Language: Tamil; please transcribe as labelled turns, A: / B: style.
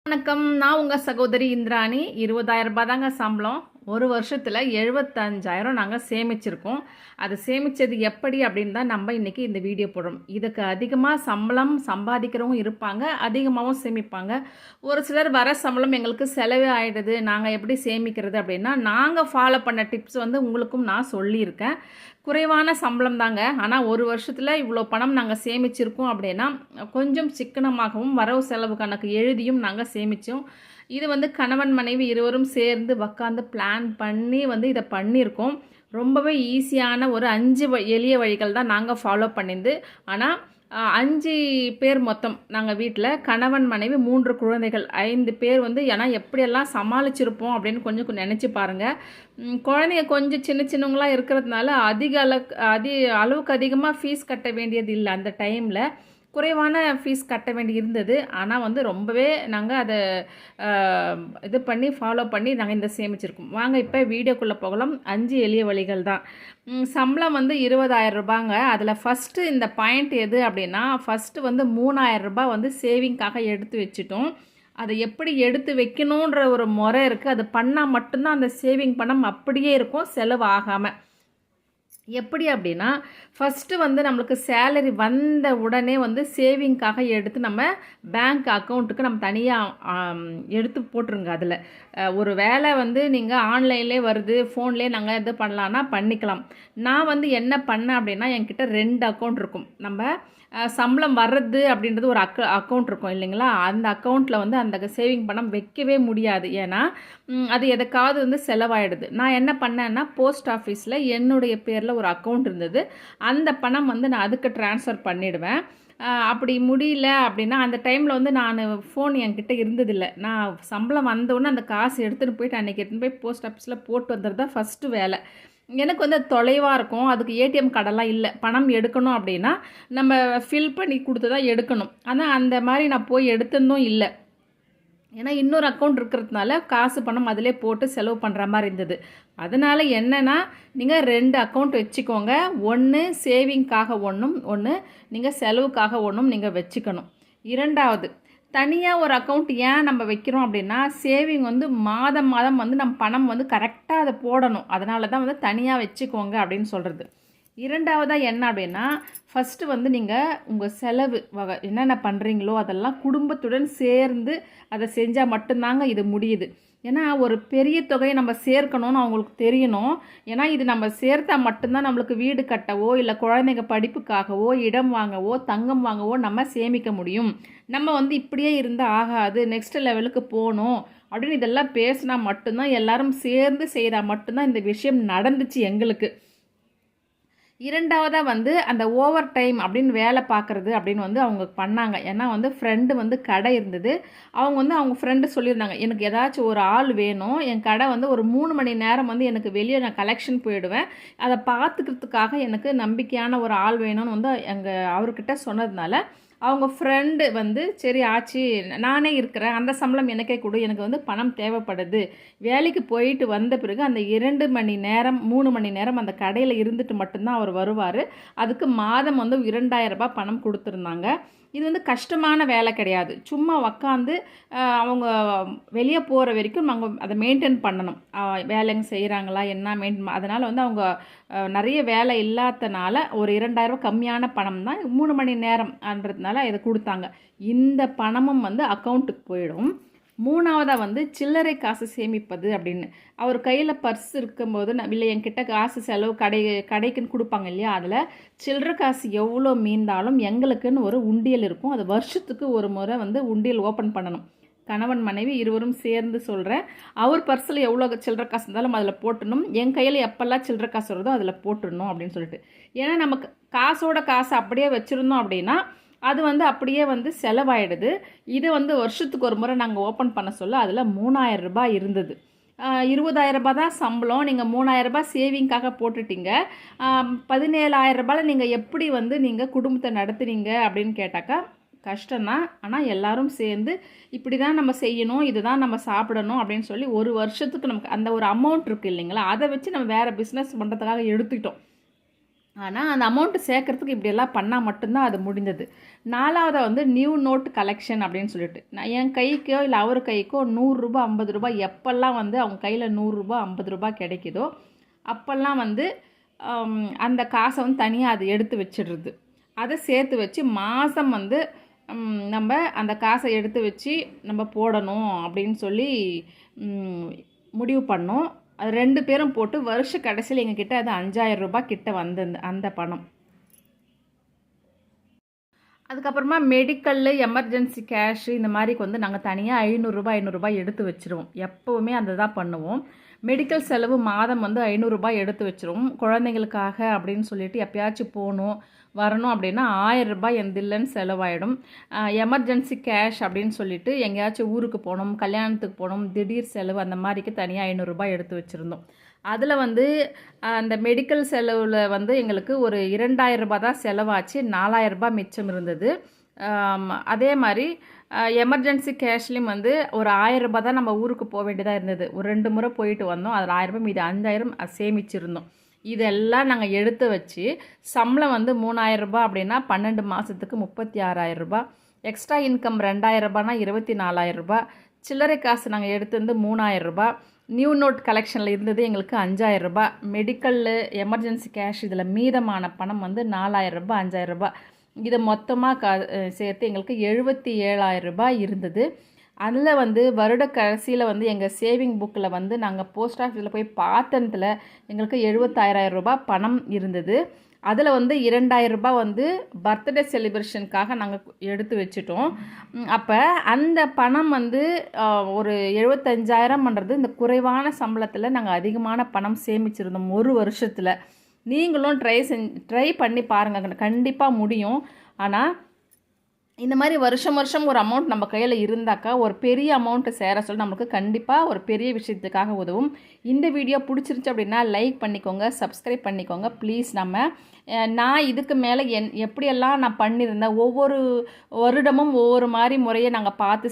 A: வணக்கம். நான் உங்கள் சகோதரி இந்திராணி. 20,000 ரூபாய் தாங்க சம்பளம். ஒரு வருஷத்தில் 75,000 நாங்கள் சேமிச்சிருக்கோம். அது சேமித்தது எப்படி அப்படின்னு தான் நம்ம இன்றைக்கி இந்த வீடியோ போடுறோம். இதுக்கு அதிகமாக சம்பளம் சம்பாதிக்கிறவங்க இருப்பாங்க, அதிகமாகவும் சேமிப்பாங்க. ஒரு சிலர் வர சம்பளம் எங்களுக்கு செலவே ஆகிடுது, நாங்கள் எப்படி சேமிக்கிறது அப்படின்னா, நாங்கள் ஃபாலோ பண்ண டிப்ஸ் உங்களுக்கும் நான் சொல்லியிருக்கேன். குறைவான சம்பளம் தாங்க, ஆனால் ஒரு வருஷத்தில் இவ்வளோ பணம் நாங்கள் சேமிச்சிருக்கோம் அப்படின்னா கொஞ்சம் சிக்கனமாகவும் வரவு செலவு கணக்கு எழுதியும் நாங்கள் சேமித்தோம். இது கணவன் மனைவி இருவரும் சேர்ந்து உக்காந்து பிளான் பண்ணி இதை பண்ணியிருக்கோம். ரொம்பவே ஈஸியான ஒரு 5 எளிய வழிகள் தான் நாங்கள் ஃபாலோ பண்ணியிருந்து. ஆனால் 5 பேர் மொத்தம் நாங்கள் வீட்டில், கணவன் மனைவி 3 குழந்தைகள், 5 பேர் ஏன்னா எப்படியெல்லாம் சமாளிச்சிருப்போம் அப்படின்னு கொஞ்சம் நினச்சி பாருங்கள். குழந்தைங்க கொஞ்சம் சின்னவங்களாக இருக்கிறதுனால அளவுக்கு அதிகமாக ஃபீஸ் கட்ட வேண்டியது இல்லை. அந்த டைமில் குறைவான ஃபீஸ் கட்ட வேண்டி இருந்தது. ஆனால் ரொம்பவே நாங்கள் அதை இது பண்ணி ஃபாலோ பண்ணி நாங்கள் இந்த சேமிச்சிருக்கோம். வாங்க இப்போ வீடியோக்குள்ளே போகலாம். 5 எளிய வழிகள் தான். சம்பளம் 20,000 ரூபாங்க. அதில் ஃபஸ்ட்டு இந்த பாயிண்ட் எது அப்படின்னா, ஃபஸ்ட்டு 3,000 ரூபாய் சேவிங்காக எடுத்து வச்சுட்டோம். அதை எப்படி எடுத்து வைக்கணுன்ற ஒரு முறை இருக்குது. அது பண்ணால் மட்டும்தான் அந்த சேவிங் பணம் அப்படியே இருக்கும், செலவு ஆகாமல். எப்படி அப்படின்னா, ஃபஸ்ட்டு நம்மளுக்கு சேலரி வந்த உடனே சேவிங்காக எடுத்து நம்ம பேங்க் அக்கௌண்ட்டுக்கு நம்ம தனியாக எடுத்து போட்டுருங்க. அதில் ஒரு வேலை நீங்கள் ஆன்லைன்லேயே வருது, ஃபோன்லேயே நாங்கள் இது பண்ணலான்னா பண்ணிக்கலாம். நான் என்ன பண்ணேன் அப்படின்னா, என்கிட்ட 2 அக்கௌண்ட் இருக்கும். நம்ம சம்பளம் வர்றது அப்படின்றது ஒரு அக்கௌண்ட் இருக்கும் இல்லைங்களா, அந்த அக்கௌண்ட்டில் அந்த சேவிங் பணம் வைக்கவே முடியாது. ஏன்னா அது எதுக்காவது செலவாயிடுது. நான் என்ன பண்ணேன்னா, போஸ்ட் ஆஃபீஸில் என்னுடைய பேரில் ஒரு அக்கௌண்ட் இருந்தது. அந்த பணம் நான் அதுக்கு ட்ரான்ஸ்ஃபர் பண்ணிவிடுவேன். அப்படி முடியல அப்படின்னா, அந்த டைமில் நான் ஃபோன் என்கிட்ட இருந்ததில்லை. நான் சம்பளம் வந்தோடனே அந்த காசு எடுத்துகிட்டு போயிட்டு அன்றைக்கி எடுத்துன்னு போய் போஸ்ட் ஆஃபீஸில் போட்டு வந்துடுறது தான் ஃபஸ்ட்டு வேலை. எனக்கு தொலைவாக இருக்கும், அதுக்கு ஏடிஎம் கார்டெல்லாம் இல்லை. பணம் எடுக்கணும் அப்படின்னா நம்ம ஃபில் பண்ணி கொடுத்து தான் எடுக்கணும். ஆனால் அந்த மாதிரி நான் போய் எடுத்ததும் இல்லை. ஏன்னா இன்னொரு அக்கௌண்ட் இருக்கிறதுனால காசு பணம் அதிலே போட்டு செலவு பண்ணுற மாதிரி இருந்தது. அதனால் என்னென்னா, நீங்கள் 2 அக்கௌண்ட் வச்சுக்கோங்க. ஒன்று சேவிங்காக ஒன்று நீங்கள் செலவுக்காக நீங்கள் வச்சுக்கணும். 2வது, தனியாக ஒரு அக்கௌண்ட் ஏன் நம்ம வைக்கிறோம் அப்படின்னா, சேவிங் மாதம் நம்ம பணம் கரெக்டாக அதை போடணும். அதனால தான் தனியாக வச்சுக்கோங்க அப்படின்னு சொல்கிறது. 2வதாக என்ன அப்படின்னா, ஃபஸ்ட்டு நீங்கள் உங்கள் செலவு என்னென்ன பண்ணுறீங்களோ அதெல்லாம் குடும்பத்துடன் சேர்ந்து அதை செஞ்சால் மட்டும்தாங்க இது முடியுது. ஏன்னா ஒரு பெரிய தொகையை நம்ம சேர்க்கணும்னு அவங்களுக்கு தெரியணும். ஏன்னா இது நம்ம சேர்த்தா மட்டும்தான் நம்மளுக்கு வீடு கட்டவோ இல்லை குழந்தைங்க படிப்புக்காகவோ இடம் வாங்கவோ தங்கம் வாங்கவோ நம்ம சேமிக்க முடியும். நம்ம இப்படியே இருந்தால் ஆகாது, நெக்ஸ்ட் லெவலுக்கு போகணும் அப்படின்னு இதெல்லாம் பேசினா மட்டும்தான், எல்லாரும் சேர்ந்து செய்தால் மட்டும்தான் இந்த விஷயம் நடந்துச்சு எங்களுக்கு. 2வதாக அந்த ஓவர் டைம் அப்படின்னு வேலை பார்க்குறது அப்படின்னு அவங்க பண்ணாங்க. ஏன்னா ஃப்ரெண்டு கடை இருந்தது. அவங்க ஃப்ரெண்டு சொல்லியிருந்தாங்க, எனக்கு ஏதாச்சும் ஒரு ஆள் வேணும், என் கடை ஒரு 3 மணி நேரம் எனக்கு வெளியே நான் கலெக்ஷன் போயிடுவேன், அதை பார்த்துக்கிறதுக்காக எனக்கு நம்பிக்கையான ஒரு ஆள் வேணும்னு அவர்கிட்ட சொன்னதுனால அவங்க ஃப்ரெண்டு சரி ஆச்சு, நானே இருக்கிறேன், அந்த சம்பளம் எனக்கே கொடு, எனக்கு பணம் தேவைப்படுது. வேலைக்கு போயிட்டு வந்த பிறகு அந்த 2 மணி நேரம் 3 மணி நேரம் அந்த கடையில் இருந்துட்டு மட்டும்தான் அவர் வருவார். அதுக்கு மாதம் 2,000 ரூபாய் பணம் கொடுத்துருந்தாங்க. இது கஷ்டமான வேலை கிடையாது. சும்மா உக்காந்து அவங்க வெளியே போகிற வரைக்கும் நாங்கள் அதை மெயின்டைன் பண்ணணும். வேலைங்க செய்கிறாங்களா என்ன மெயின்டைன், அதனால் அவங்க நிறைய வேலை இல்லாதனால ஒரு 2,000 ரூபாய் கம்மியான பணம் தான், 3 மணி நேரம்ன்றதுனால இதை கொடுத்தாங்க. இந்த பணமும் அக்கௌண்ட்டுக்கு போயிடும். 3வதாக சில்லறை காசு சேமிப்பது அப்படின்னு. அவர் கையில் பர்ஸ் இருக்கும்போது இல்லை என்கிட்ட காசு செலவு கடைக்குன்னு கொடுப்பாங்க இல்லையா, அதில் சில்லறை காசு எவ்வளோ மீந்தாலும் எங்களுக்குன்னு ஒரு உண்டியல் இருக்கும். அது வருஷத்துக்கு ஒரு முறை உண்டியல் ஓப்பன் பண்ணணும். கணவன் மனைவி இருவரும் சேர்ந்து சொல்கிறேன். அவர் பர்ஸில் எவ்வளோ சில்லறை காசு இருந்தாலும் அதில் போட்டுடணும், என் கையில் எப்போல்லாம் சில்லறை காசு வருதோ அதில் போட்டுடணும் அப்படின்னு சொல்லிட்டு. ஏன்னா நமக்கு காசோட காசு அப்படியே வச்சுருந்தோம் அப்படின்னா அது அப்படியே செலவாயிடுது. இது வருஷத்துக்கு ஒரு முறை நாங்கள் ஓப்பன் பண்ண சொல்ல அதில் 3,000 ரூபாய் இருந்தது. 20,000 ரூபாய் தான் சம்பளம். நீங்கள் 3,000 ரூபாய் சேவிங்காக போட்டுட்டீங்க. 17,000 ரூபாயில் நீங்கள் எப்படி நீங்கள் குடும்பத்தை நடத்துறீங்க அப்படின்னு கேட்டாக்கா கஷ்டம்தான். ஆனால் எல்லாரும் சேர்ந்து இப்படி தான் நம்ம செய்யணும், இதுதான் நம்ம சாப்பிடணும் அப்படின்னு சொல்லி ஒரு வருஷத்துக்கு நமக்கு அந்த ஒரு அமௌண்ட் இருக்குது இல்லைங்களா, அதை வச்சு நம்ம வேறு பிஸ்னஸ் பண்ணுறதுக்காக எடுத்துக்கிட்டோம். ஆனால் அந்த அமௌண்ட்டு சேர்க்குறதுக்கு இப்படியெல்லாம் பண்ணால் மட்டும்தான் அது முடிந்தது. 4வது வந்து நியூ நோட் கலெக்ஷன் அப்படின்னு சொல்லிட்டு, நான் என் கைக்கோ இல்லை அவர் கைக்கோ ரூ. 100 ரூ. 50 எப்போல்லாம் வந்து அவங்க கையில் ரூ. 100 50 கிடைக்குதோ அப்போல்லாம் வந்து அந்த காசை வந்து தனியாக அது எடுத்து வச்சிடுறது. அதை சேர்த்து வச்சு மாதம் வந்து நம்ம அந்த காசை எடுத்து வச்சு நம்ம போடணும் அப்படின்னு சொல்லி முடிவு பண்ணோம். அது 2 பேரும் போட்டு வருஷ கடைசியில் எங்ககிட்ட அது 5000 ரூபாய் கிட்ட வந்தது அந்த பணம். அதுக்கப்புறமா மெடிக்கல்லு எமர்ஜென்சி கேஷு இந்த மாதிரிக்கு வந்து நாங்கள் தனியாக ரூ. 500 எடுத்து வச்சுருவோம். எப்போவுமே அந்த தான் பண்ணுவோம். மெடிக்கல் செலவு மாதம் வந்து ரூ. 500 எடுத்து வச்சுருவோம். குழந்தைங்களுக்காக அப்படின்னு சொல்லிட்டு எப்பயாச்சும் போகணும் வரணும் அப்படின்னா ரூ. 1000 எந்தில்லன்னு செலவாயிடும். எமர்ஜென்சி கேஷ் அப்படின்னு சொல்லிட்டு எங்கேயாச்சும் ஊருக்கு போகணும், கல்யாணத்துக்கு போகணும், திடீர் செலவு அந்த மாதிரிக்கு தனியாக ரூ. 500 எடுத்து வச்சுருந்தோம். அதில் வந்து அந்த மெடிக்கல் செலவில் வந்து எங்களுக்கு ஒரு ரூ. 2000 தான் செலவாச்சு. ரூ. 4000 மிச்சம் இருந்தது. அதே மாதிரி எமர்ஜென்சி கேஷ்லேயும் வந்து ஒரு ரூ. 1000 தான் நம்ம ஊருக்கு போக வேண்டியதாக இருந்தது. ஒரு 2 முறை போயிட்டு வந்தோம். அதில் ரூ. 1000 மீது 5000 சேமிச்சிருந்தோம். இதெல்லாம் நாங்கள் எடுத்து வச்சு சம்பளம் வந்து ரூ. 3000 அப்படின்னா 12 மாதத்துக்கு ரூ. 36,000. எக்ஸ்ட்ரா இன்கம் ரூ. 2000னா ரூ. 24,000. சில்லறை காசு நாங்கள் எடுத்து வந்து ரூ. 3000. நியூ நோட் கலெக்ஷனில் இருந்தது எங்களுக்கு ரூ. 5000. மெடிக்கல்லு எமர்ஜென்சி கேஷ் இதில் மீதமான பணம் வந்து ரூ. 4000 ரூ. 5000. இதை மொத்தமாக சேர்த்து எங்களுக்கு ரூ. 77,000 இருந்தது. அதில் வந்து வருட கடைசியில் வந்து எங்கள் சேவிங் புக்கில் வந்து நாங்கள் போஸ்ட் ஆஃபீஸில் போய் பார்த்ததில் எங்களுக்கு ரூ. 76,000 பணம் இருந்தது. அதில் வந்து ரூ. 2,000 வந்து பர்த்டே செலிப்ரேஷனுக்காக நாங்கள் எடுத்து வச்சுட்டோம். அப்போ அந்த பணம் வந்து ஒரு 75,000ன்றது இந்த குறைவான சம்பளத்தில் நாங்கள் அதிகமான பணம் சேமிச்சிருந்தோம் ஒரு வருஷத்தில். நீங்களும் ட்ரை பண்ணி பாருங்கள், கண்டிப்பாக முடியும். ஆனால் இந்த மாதிரி வருஷம் ஒரு அமௌண்ட் நம்ம கையில் இருந்தாக்கா ஒரு பெரிய அமௌண்ட்டு சேர சொல்லி நம்மளுக்கு கண்டிப்பாக ஒரு பெரிய விஷயத்துக்காக உதவும். இந்த வீடியோ பிடிச்சிருச்சு அப்படின்னா லைக் பண்ணிக்கோங்க, சப்ஸ்கிரைப் பண்ணிக்கோங்க ப்ளீஸ். நான் இதுக்கு மேலே எப்படியெல்லாம் நான் பண்ணியிருந்தேன், ஒவ்வொரு வருடமும் ஒவ்வொரு மாதிரி முறையை நாங்கள் பார்த்து